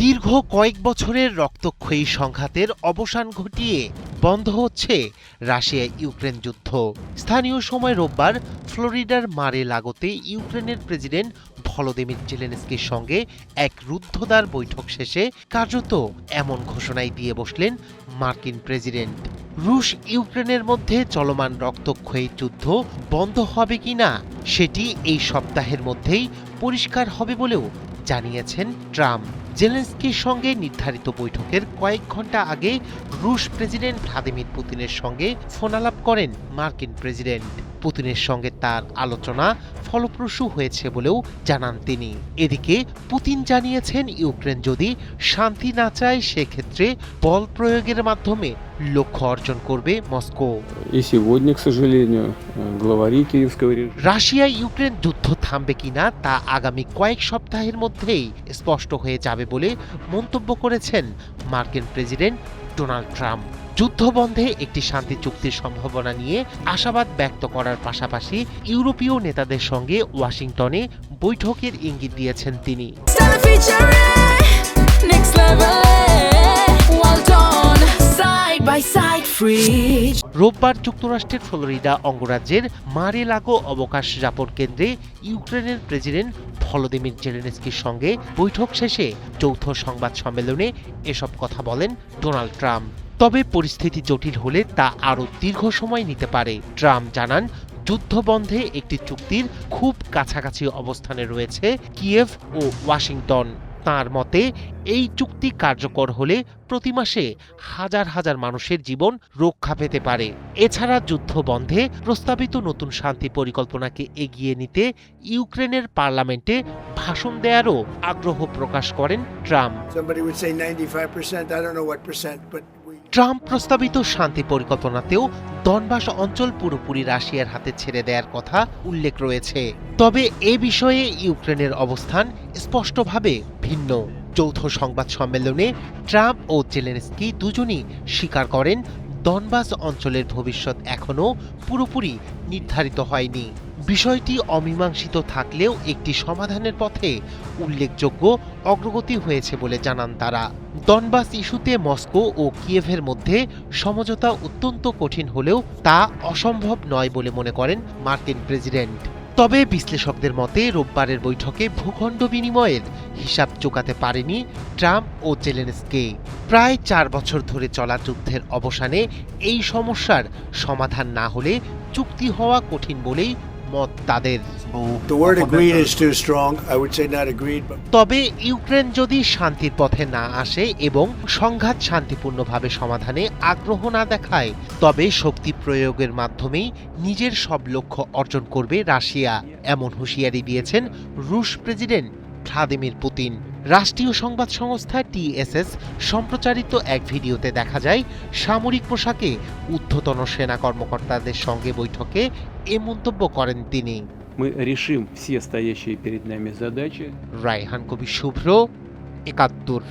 দীর্ঘ কয়েক বছরের রক্তক্ষয়ী সংঘাতের অবসান ঘটিয়ে বন্ধ হচ্ছে রাশিয়া ইউক্রেন যুদ্ধ। স্থানীয় সময় রোববার ফ্লোরিডার মারে লাগোতে ইউক্রেনের প্রেসিডেন্ট ভলোদিমির জেলেনস্কির সঙ্গে এক রুদ্ধদ্বার বৈঠক শেষে কার্যত এমন ঘোষণাই দিয়ে বসলেন মার্কিন প্রেসিডেন্ট। রুশ ইউক্রেনের মধ্যে চলমান রক্তক্ষয়ী যুদ্ধ বন্ধ হবে কিনা সেটি এই সপ্তাহের মধ্যেই পরিষ্কার হবে বলেও জানিয়েছেন ট্রাম্প। জেলেনস্কির সঙ্গে নির্ধারিত বৈঠকের কয়েক ঘন্টা আগে রুশ প্রেসিডেন্ট ভ্লাদিমির পুতিনের সঙ্গে ফোনালাপ করেন মার্কিন প্রেসিডেন্ট। পুতিনের সঙ্গে তার আলোচনা ফলপ্রসূ হয়েছে বলেও জানান তিনি। এদিকে পুতিন জানিয়েছেন ইউক্রেন যদি শান্তি না চায় সেক্ষেত্রে বল প্রয়োগের মাধ্যমে লক্ষ্য অর্জন করবে মস্কো। রাশিয়া ইউক্রেন যুদ্ধ থামবে কিনা তা আগামী কয়েক সপ্তাহের মধ্যেই স্পষ্ট হয়ে যাবে বলে মন্তব্য করেছেন মার্কিন প্রেসিডেন্ট ডোনাল্ড ট্রাম্প। যুদ্ধ বন্ধে একটি শান্তি চুক্তির সম্ভাবনা নিয়ে আশাবাদ ব্যক্ত করার পাশাপাশি ইউরোপীয় নেতাদের সঙ্গে ওয়াশিংটনে বৈঠকের ইঙ্গিত দিয়েছেন তিনি। রোববার যুক্তরাষ্ট্রের ফ্লোরিডা অঙ্গরাজ্যের মারে লাগো অবকাশ যাপন কেন্দ্রে ইউক্রেনের প্রেসিডেন্ট ভলোদিমির জেলেনস্কির সঙ্গে বৈঠক শেষে যৌথ সংবাদ সম্মেলনে এসব কথা বলেন ডোনাল্ড ট্রাম্প। তবে পরিস্থিতি জটিল হলে তা আরও দীর্ঘ সময় নিতে পারে। ট্রাম্প জানান যুদ্ধ বন্ধে একটি চুক্তির খুব কাছাকাছি অবস্থানে রয়েছে কিয়েভ ও ওয়াশিংটন। তাঁর মতে এই চুক্তি কার্যকর হলে প্রতি মাসে হাজার হাজার মানুষের জীবন রক্ষা পেতে পারে। এছাড়া যুদ্ধ বন্ধে প্রস্তাবিত নতুন শান্তি পরিকল্পনাকে এগিয়ে নিতে ইউক্রেনের পার্লামেন্টে ভাষণ দেওয়ারও আগ্রহ প্রকাশ করেন ট্রাম্প। ট্রাম্প প্রস্তাবিত শান্তি পরিকল্পনাতেও দনবাস অঞ্চল পুরোপুরি রাশিয়ার হাতে ছেড়ে দেওয়ার কথা উল্লেখ রয়েছে। তবে এ বিষয়ে ইউক্রেনের অবস্থান স্পষ্টভাবে ভিন্ন। যৌথ সংবাদ সম্মেলনে ট্রাম্প ও জেলেনস্কি দুজনই স্বীকার করেন দনবাস অঞ্চলের ভবিষ্যৎ এখনও পুরোপুরি নির্ধারিত হয়নি। বিষয়টি অমীমাংসিত থাকলেও একটি সমাধানের পথে উল্লেখযোগ্য অগ্রগতি হয়েছে বলে জানান তারা। দনবাস ইস্যুতে মস্কো ও কিয়েভের মধ্যে সমঝোতা অত্যন্ত কঠিন হলেও তা অসম্ভব নয় বলে মনে করেন মার্কিন প্রেসিডেন্ট। তবে বিশ্লেষকদের মতে রোববারের বৈঠকে ভূখণ্ড বিনিময়ের হিসাব চোকাতে পারেনি ট্রাম্প ও জেলেনস্কি। প্রায় 4 বছর ধরে চলা যুদ্ধের অবসানে এই সমস্যার সমাধান না হলে চুক্তি হওয়া কঠিন বলেই মত তাদের। তবে ইউক্রেন যদি শান্তির পথে না আসে এবং সংঘাত শান্তিপূর্ণভাবে সমাধানে আগ্রহ না দেখায় তবে শক্তি প্রয়োগের মাধ্যমেই নিজের সব লক্ষ্য অর্জন করবে রাশিয়া, এমন হুঁশিয়ারি দিয়েছেন রুশ প্রেসিডেন্ট ভ্লাদিমির পুতিন। রাষ্ট্রীয় সংবাদ সংস্থা TSS সম্প্রচারিত এক ভিডিওতে দেখা যায় সামরিক পোশাকে ঊর্ধ্বতন সেনা কর্মকর্তাদের সঙ্গে বৈঠকে এ মন্তব্য করেন তিনি। রায়হান কবির শুভ্র, ৭১।